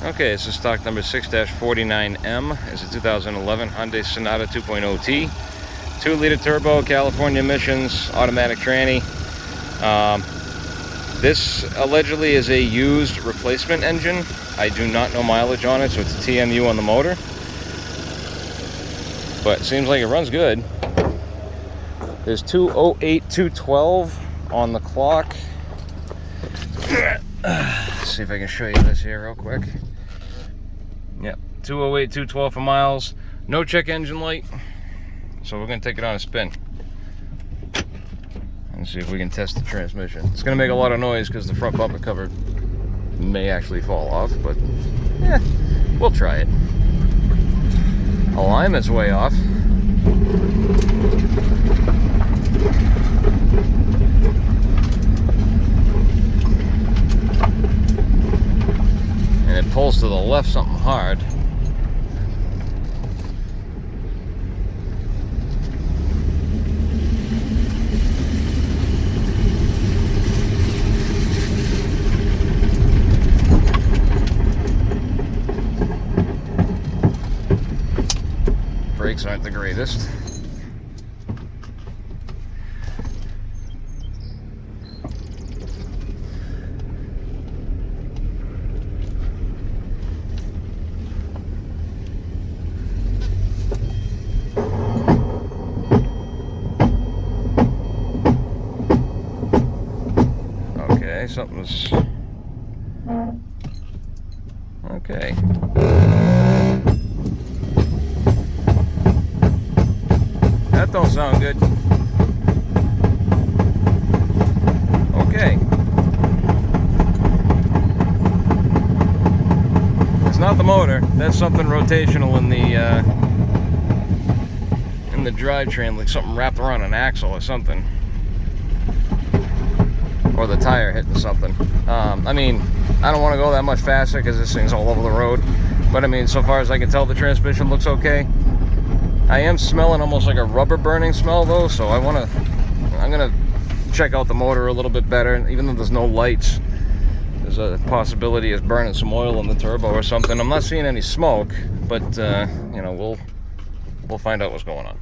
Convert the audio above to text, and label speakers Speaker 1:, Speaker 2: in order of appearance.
Speaker 1: Okay, this is stock number 6-49M. It's a 2011 Hyundai Sonata 2.0T. 2-liter turbo, California emissions, automatic tranny. This allegedly is a used replacement engine. I do not know mileage on it, so it's a TMU on the motor. But it seems like it runs good. There's 208, 212 on the clock. Let's see if I can show you this here real quick. Yep, 208, 212 for miles. No check engine light. So we're going to take it on a spin and see if we can test the transmission. It's going to make a lot of noise because the front bumper cover may actually fall off, but yeah, we'll try it. Alignment's way off. And it pulls to the left something hard. Brakes aren't the greatest. Okay, something's okay. That don't sound good. Okay. It's not the motor. That's something rotational in the drivetrain, like something wrapped around an axle or something. Or the tire hitting something. I mean, I don't want to go that much faster because this thing's all over the road. But I mean, so far as I can tell, the transmission looks okay. I am smelling almost like a rubber burning smell though, so I'm gonna check out the motor a little bit better. Even though there's no lights, there's a possibility of burning some oil in the turbo or something. I'm not seeing any smoke, but you know, we'll find out what's going on.